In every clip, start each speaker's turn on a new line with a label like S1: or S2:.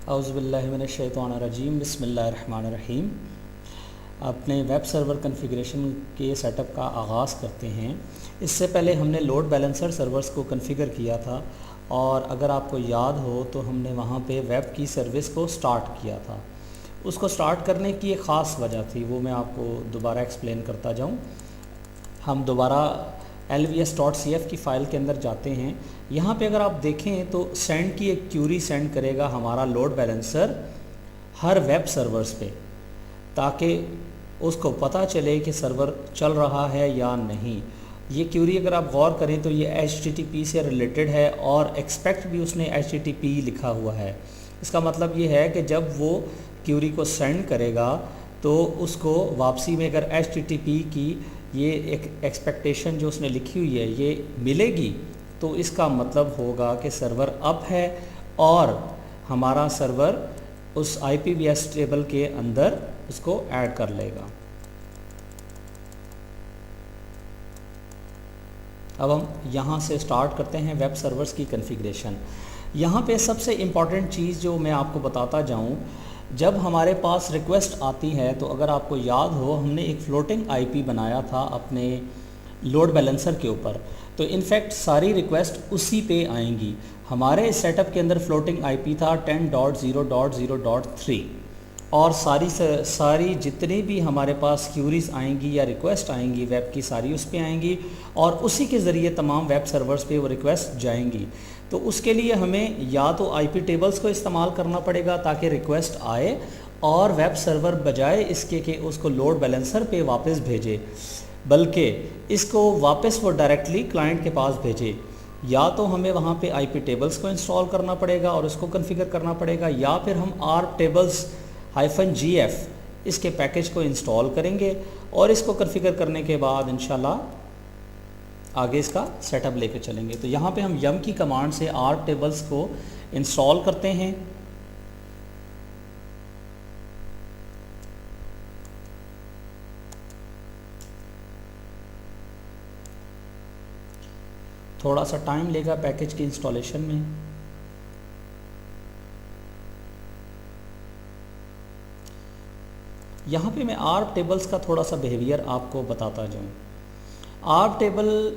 S1: औज़ुबिल्लाहिमिनश्शैतानिर्रजीम बिस्मिल्लाहिर्रहमानिर्रहीम। अपने web server configuration के सेटअप का आगाज़ करते हैं। इससे पहले हमने लोड बैलेंसर सर्वर्स को कॉन्फ़िगर किया था और अगर आपको याद हो तो हमने वहाँ पे वेब की सर्विस को स्टार्ट किया था। उसको स्टार्ट करने की एक ख़ास वजह थी, वो मैं आपको दोबारा एक्सप्लेन करता जाऊँ। हम दोबारा lvs.cf की फ़ाइल के अंदर जाते हैं। यहाँ पे अगर आप देखें तो सेंड की एक क्यूरी सेंड करेगा हमारा लोड बैलेंसर हर वेब सर्वर्स पे, ताकि उसको पता चले कि सर्वर चल रहा है या नहीं। ये क्यूरी अगर आप गौर करें तो ये HTTP से रिलेटेड है और एक्सपेक्ट भी उसने HTTP लिखा हुआ है। इसका मतलब ये है कि जब वो क्यूरी को सेंड करेगा तो उसको वापसी में अगर HTTP की ये एक एक्सपेक्टेशन जो उसने लिखी हुई है ये मिलेगी, तो इसका मतलब होगा कि सर्वर अप है और हमारा सर्वर उस IPVS टेबल के अंदर उसको ऐड कर लेगा। अब हम यहाँ से स्टार्ट करते हैं वेब सर्वर्स की कॉन्फ़िगरेशन। यहाँ पे सबसे इम्पॉर्टेंट चीज़ जो मैं आपको बताता जाऊँ, जब हमारे पास रिक्वेस्ट आती है तो अगर आपको याद हो हमने एक फ्लोटिंग IP बनाया था अपने लोड बैलेंसर के ऊपर, तो इनफैक्ट सारी रिक्वेस्ट उसी पे आएंगी। हमारे सेटअप के अंदर फ्लोटिंग IP था 10.0.0.3 और सारी जितनी भी हमारे पास क्यूरीज आएंगी या रिक्वेस्ट आएंगी वेब की, सारी उस पे आएंगी और उसी के ज़रिए तमाम वेब सर्वर्स पे वो रिक्वेस्ट जाएंगी। तो उसके लिए हमें या तो IP टेबल्स को इस्तेमाल करना पड़ेगा ताकि रिक्वेस्ट आए और वेब सर्वर बजाय इसके कि उसको लोड बैलेंसर पे वापस भेजे, बल्कि इसको वापस वो डायरेक्टली क्लाइंट के पास भेजे। या तो हमें वहाँ पे IP टेबल्स को इंस्टॉल करना पड़ेगा और उसको कॉन्फ़िगर करना पड़ेगा, या फिर हम rtables-gf इसके पैकेज को इंस्टॉल करेंगे और इसको कॉन्फ़िगर करने के बाद इंशाल्लाह आगे इसका सेटअप लेकर चलेंगे। तो यहाँ पे हम yum की कमांड से rtables को इंस्टॉल करते हैं। थोड़ा सा टाइम लेगा पैकेज की इंस्टॉलेशन में। यहाँ पे मैं rtables का थोड़ा सा बिहेवियर आपको बताता जाऊँ। rtable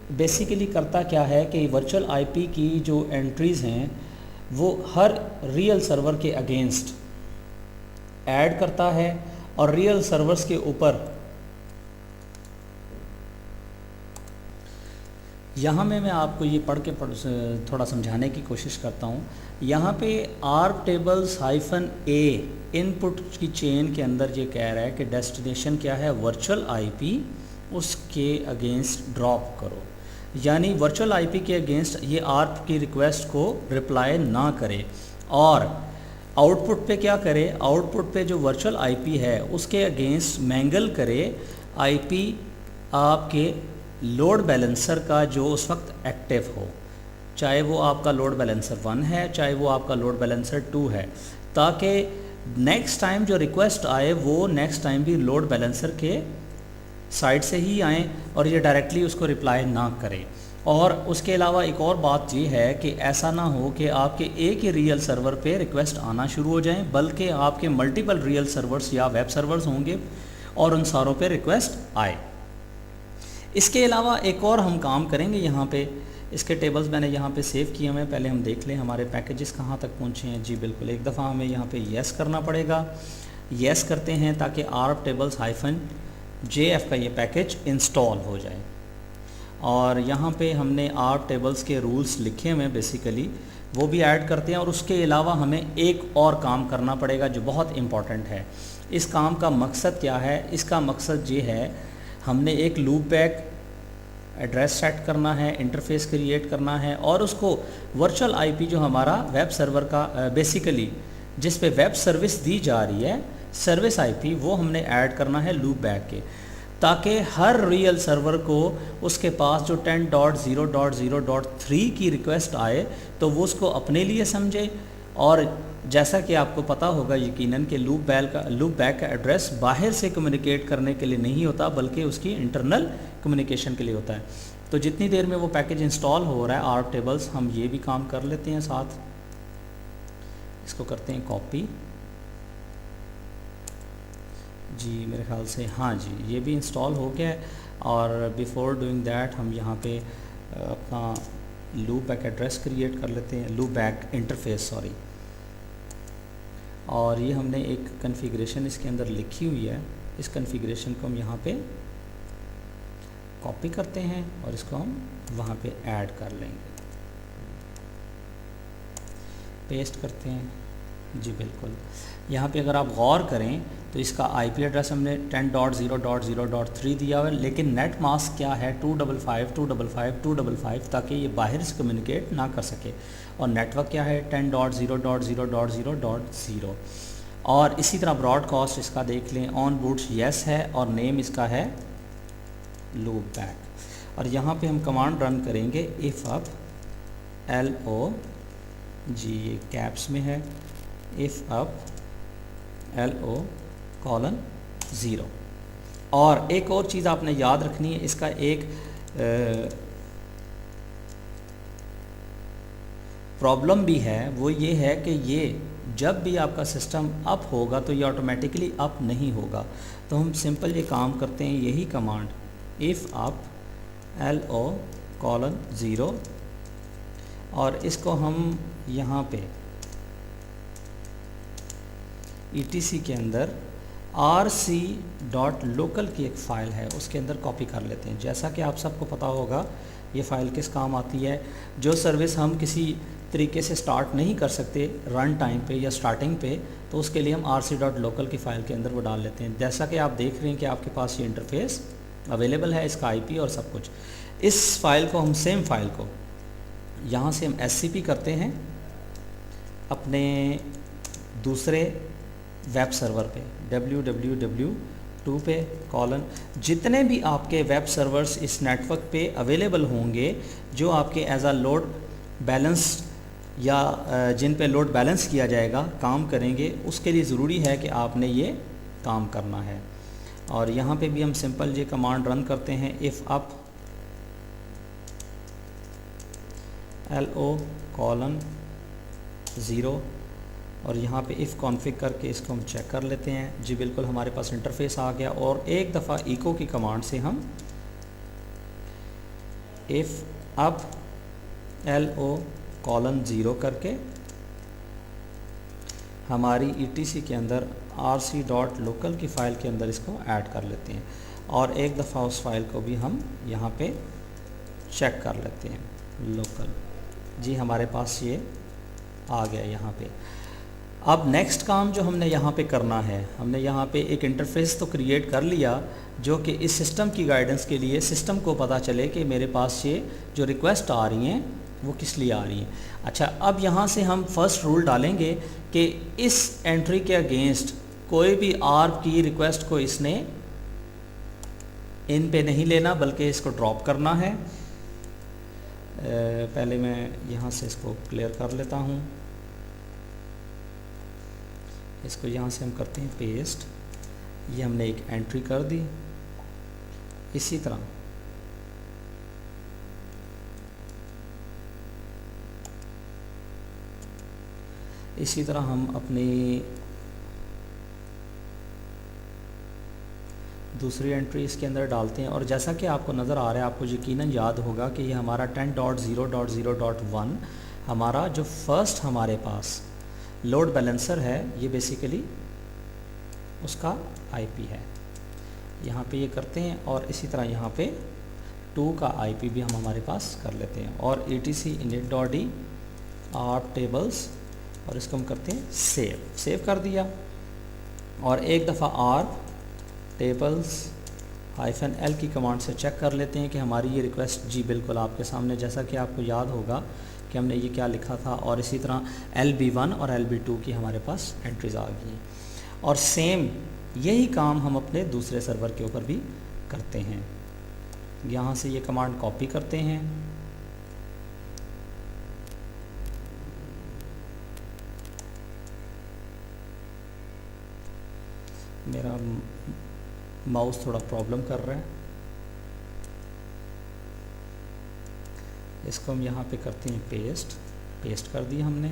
S1: बेसिकली करता क्या है कि वर्चुअल IP की जो एंट्रीज़ हैं वो हर रियल सर्वर के अगेंस्ट ऐड करता है और रियल सर्वर्स के ऊपर यहाँ में मैं आपको ये पढ़ के थोड़ा समझाने की कोशिश करता हूँ। यहाँ पे rtables-a इनपुट की चेन के अंदर ये कह रहा है कि डेस्टिनेशन क्या है, वर्चुअल IP, उसके अगेंस्ट ड्रॉप करो। यानी वर्चुअल IP के अगेंस्ट ये ARP की रिक्वेस्ट को रिप्लाई ना करे और आउटपुट पे क्या करे, आउटपुट पे जो वर्चुअल IP है उसके अगेंस्ट मैंगल करे IP आपके लोड बैलेंसर का जो उस वक्त एक्टिव हो, चाहे वो आपका लोड बैलेंसर 1 है चाहे वो आपका लोड बैलेंसर 2 है, ताकि नेक्स्ट टाइम जो रिक्वेस्ट आए वो नेक्स्ट टाइम भी लोड बैलेंसर के साइड से ही आए और ये डायरेक्टली उसको रिप्लाई ना करें। और उसके अलावा एक और बात ये है कि ऐसा ना हो कि आपके एक ही रियल सर्वर पे रिक्वेस्ट आना शुरू हो जाएं, बल्कि आपके मल्टीपल रियल सर्वर्स या वेब सर्वर्स होंगे और उन सारों पे रिक्वेस्ट आए। इसके अलावा एक और हम काम करेंगे, यहाँ पे इसके टेबल्स मैंने यहाँ पे सेव किए हुए हैं। पहले हम देख लें हमारे पैकेजेस कहाँ तक पहुँचे हैं। जी बिल्कुल, एक दफ़ा हमें यहाँ पे येस करना पड़ेगा। येस करते हैं ताकि rtables-jf का ये पैकेज इंस्टॉल हो जाए। और यहाँ पे हमने rtables के रूल्स लिखे हुए हैं बेसिकली, वो भी ऐड करते हैं। और उसके अलावा हमें एक और काम करना पड़ेगा जो बहुत इम्पॉर्टेंट है। इस काम का मकसद क्या है, इसका मकसद ये है, हमने एक लूप बैक एड्रेस सेट करना है, इंटरफेस क्रिएट करना है और उसको वर्चुअल IP जो हमारा वेब सर्वर का बेसिकली जिस पे वेब सर्विस दी जा रही है, सर्विस IP, वो हमने ऐड करना है लूप बैक के, ताकि हर रियल सर्वर को उसके पास जो 10.0.0.3 की रिक्वेस्ट आए तो वो उसको अपने लिए समझे। और जैसा कि आपको पता होगा यकीनन कि लूप बैक का एड्रेस बाहर से कम्युनिकेट करने के लिए नहीं होता, बल्कि उसकी इंटरनल कम्युनिकेशन के लिए होता है। तो जितनी देर में वो पैकेज इंस्टॉल हो रहा है rtables, हम ये भी काम कर लेते हैं साथ। इसको करते हैं कॉपी। जी मेरे ख्याल से हाँ जी ये भी इंस्टॉल हो गया है। और बिफ़ोर डूइंग दैट हम यहाँ पे अपना लूप बैक एड्रेस क्रिएट कर लेते हैं, लूप बैक इंटरफेस सॉरी। और ये हमने एक कॉन्फ़िगरेशन इसके अंदर लिखी हुई है, इस कॉन्फ़िगरेशन को हम यहाँ पे कॉपी करते हैं और इसको हम वहाँ पे ऐड कर लेंगे, पेस्ट करते हैं। जी बिल्कुल, यहाँ पे अगर आप गौर करें तो इसका आईपी एड्रेस हमने 10.0.0.3 दिया हुआ है, लेकिन नेट मास्क क्या है 255.255.255 ताकि ये बाहर से कम्युनिकेट ना कर सके। और नेटवर्क क्या है 10.0.0.0.0। और इसी तरह ब्रॉडकास्ट इसका देख लें, ऑन बूट्स येस है और नेम इसका है लूप बैक। और यहाँ पे हम कमांड रन करेंगे इफ़ अप LO, जी ये कैप्स में है, इफ़ अप LO:0। और एक और चीज़ आपने याद रखनी है, इसका एक प्रॉब्लम भी है, वो ये है कि ये जब भी आपका सिस्टम अप होगा तो ये ऑटोमेटिकली अप नहीं होगा। तो हम सिंपल ये काम करते हैं, यही कमांड इफ़ अप LO:0 और इसको हम यहाँ पे ETC के अंदर rc.local की एक फ़ाइल है उसके अंदर कॉपी कर लेते हैं। जैसा कि आप सबको पता होगा ये फ़ाइल किस काम आती है, जो सर्विस हम किसी तरीके से स्टार्ट नहीं कर सकते रन टाइम पे या स्टार्टिंग पे, तो उसके लिए हम rc.local की फ़ाइल के अंदर वो डाल लेते हैं। जैसा कि आप देख रहे हैं कि आपके पास ये इंटरफेस अवेलेबल है, इसका IP और सब कुछ। इस फाइल को हम सेम फाइल को यहाँ से हम SCP करते हैं अपने दूसरे वेब सर्वर पे www.2 पे कॉलन, जितने भी आपके वेब सर्वर्स इस नेटवर्क पे अवेलेबल होंगे जो आपके एज अ लोड बैलेंस या जिन पे लोड बैलेंस किया जाएगा काम करेंगे, उसके लिए ज़रूरी है कि आपने ये काम करना है। और यहाँ पे भी हम सिंपल ये कमांड रन करते हैं इफ़ अप LO:0 और यहाँ पे इफ़ कॉन्फ़िग करके इसको हम चेक कर लेते हैं। जी बिल्कुल, हमारे पास इंटरफेस आ गया। और एक दफ़ा इको की कमांड से हम इफ़ अप LO:0 करके हमारी ETC के अंदर rc.local की फ़ाइल के अंदर इसको ऐड कर लेते हैं। और एक दफ़ा उस फाइल को भी हम यहाँ पे चेक कर लेते हैं लोकल। जी हमारे पास ये आ गया यहाँ पे। अब नेक्स्ट काम जो हमने यहाँ पे करना है, हमने यहाँ पे एक इंटरफेस तो क्रिएट कर लिया जो कि इस सिस्टम की गाइडेंस के लिए सिस्टम को पता चले कि मेरे पास ये जो रिक्वेस्ट आ रही हैं वो किस लिए आ रही हैं। अच्छा, अब यहाँ से हम फर्स्ट रूल डालेंगे कि इस एंट्री के अगेंस्ट कोई भी ARP की रिक्वेस्ट को इसने इन पे नहीं लेना बल्कि इसको ड्रॉप करना है। पहले मैं यहाँ से इसको क्लियर कर लेता हूँ। इसको यहाँ से हम करते हैं पेस्ट। ये हमने एक एंट्री कर दी। इसी तरह हम अपनी दूसरी एंट्री इसके अंदर डालते हैं। और जैसा कि आपको नज़र आ रहा है, आपको यकीनन याद होगा कि ये हमारा 10.0.0.1 हमारा जो फर्स्ट हमारे पास लोड बैलेंसर है, ये बेसिकली उसका IP है। यहाँ पे ये करते हैं और इसी तरह यहाँ पे 2 का IP भी हम हमारे पास कर लेते हैं। और etc init.d ARP tables और इसको हम करते हैं सेव कर दिया। और एक दफ़ा ARP tables -l की कमांड से चेक कर लेते हैं कि हमारी ये रिक्वेस्ट, जी बिल्कुल आपके सामने, जैसा कि आपको याद होगा कि हमने ये क्या लिखा था। और इसी तरह LB1 और LB2 की हमारे पास एंट्रीज़ आ गई हैं। और सेम यही काम हम अपने दूसरे सर्वर के ऊपर भी करते हैं। यहाँ से ये कमांड कॉपी करते हैं, मेरा माउस थोड़ा प्रॉब्लम कर रहा है, इसको हम यहाँ पे करते हैं पेस्ट कर दी हमने।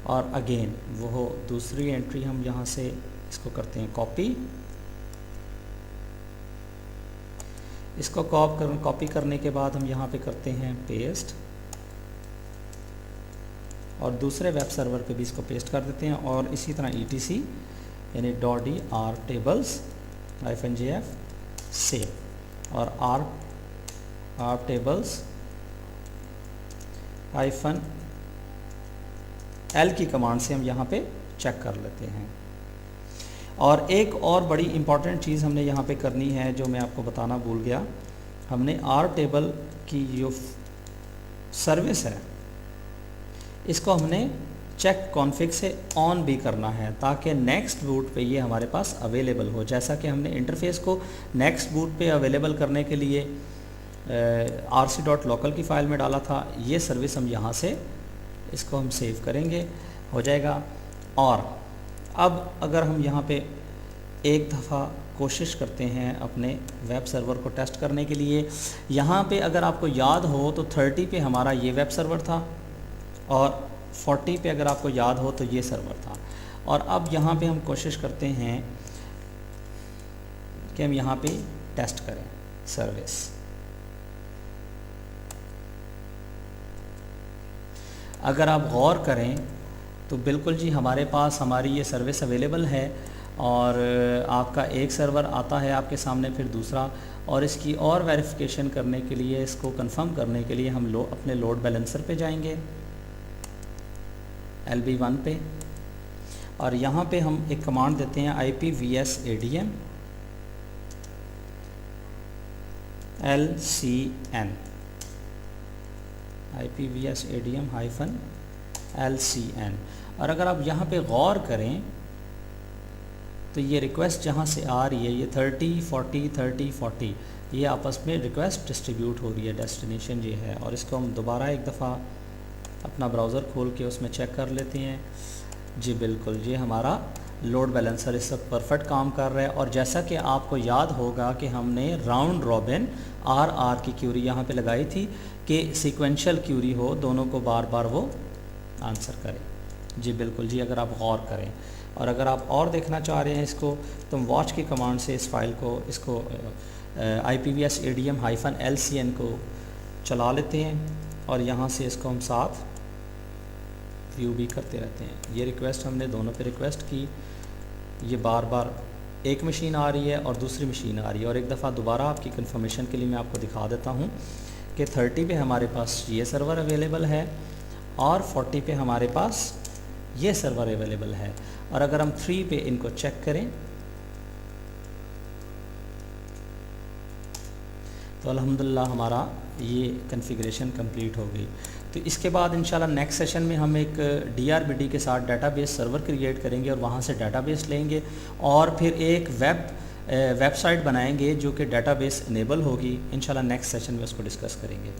S1: और अगेन वो दूसरी एंट्री हम यहाँ से इसको करते हैं कॉपी। इसको कॉपी करने के बाद हम यहाँ पे करते हैं पेस्ट और दूसरे वेब सर्वर पे भी इसको पेस्ट कर देते हैं और इसी तरह etc यानी .dr tables-jf सेव और r tables-l की कमांड से हम यहाँ पे चेक कर लेते हैं। और एक और बड़ी इम्पॉर्टेंट चीज़ हमने यहाँ पे करनी है जो मैं आपको बताना भूल गया, हमने r टेबल की जो सर्विस है इसको हमने चेक कॉन्फ़िग से ऑन भी करना है ताकि नेक्स्ट बूट पे ये हमारे पास अवेलेबल हो। जैसा कि हमने इंटरफेस को नेक्स्ट बूट पे अवेलेबल करने के लिए rc.local की फ़ाइल में डाला था, ये सर्विस हम यहाँ से इसको हम सेव करेंगे, हो जाएगा। और अब अगर हम यहाँ पे एक दफ़ा कोशिश करते हैं अपने वेब सर्वर को टेस्ट करने के लिए, यहाँ पे अगर आपको याद हो तो 30 पे हमारा ये वेब सर्वर था और 40 पे अगर आपको याद हो तो ये सर्वर था। और अब यहाँ पे हम कोशिश करते हैं कि हम यहाँ पे टेस्ट करें सर्विस। अगर आप गौर करें तो बिल्कुल जी हमारे पास हमारी ये सर्विस अवेलेबल है और आपका एक सर्वर आता है आपके सामने, फिर दूसरा, और इसकी और वेरिफिकेशन करने के लिए, इसको कंफर्म करने के लिए हम अपने लोड बैलेंसर पे जाएंगे LB1 पे और यहाँ पे हम एक कमांड देते हैं IPVSADM LCN IPVSADM-LCN। और अगर आप यहाँ पे गौर करें तो ये रिक्वेस्ट जहाँ से आ रही है, ये 30-40 ये आपस में रिक्वेस्ट डिस्ट्रीब्यूट हो रही है, डेस्टिनेशन ये है। और इसको हम दोबारा एक दफ़ा अपना ब्राउज़र खोल के उसमें चेक कर लेते हैं। जी बिल्कुल, ये हमारा लोड बैलेंसर इस वक्त परफेक्ट काम कर रहा है। और जैसा कि आपको याद होगा कि हमने राउंड रॉबिन RR की क्यूरी यहाँ पे लगाई थी कि सीक्वेंशियल क्यूरी हो, दोनों को बार बार वो आंसर करे। जी बिल्कुल जी, अगर आप गौर करें। और अगर आप और देखना चाह रहे हैं इसको तो हम वॉच की कमांड से इस फाइल को, इसको IPVSADM-LCN को चला लेते हैं और यहाँ से इसको हम साथ व्यू भी करते रहते हैं। ये रिक्वेस्ट हमने दोनों पे रिक्वेस्ट की, ये बार बार एक मशीन आ रही है और दूसरी मशीन आ रही है। और एक दफ़ा दोबारा आपकी कंफर्मेशन के लिए मैं आपको दिखा देता हूँ कि 30 पे हमारे पास ये सर्वर अवेलेबल है और 40 पे हमारे पास ये सर्वर अवेलेबल है। और अगर हम 3 पे इनको चेक करें तो अल्हम्दुलिल्लाह हमारा ये कॉन्फ़िगरेशन कंप्लीट हो गई। तो इसके बाद इंशाल्लाह नेक्स्ट सेशन में हम एक DRBD के साथ डेटाबेस सर्वर क्रिएट करेंगे और वहाँ से डेटाबेस लेंगे और फिर एक वेबसाइट बनाएंगे जो कि डेटाबेस इनेबल होगी। इंशाल्लाह नेक्स्ट सेशन में उसको डिस्कस करेंगे।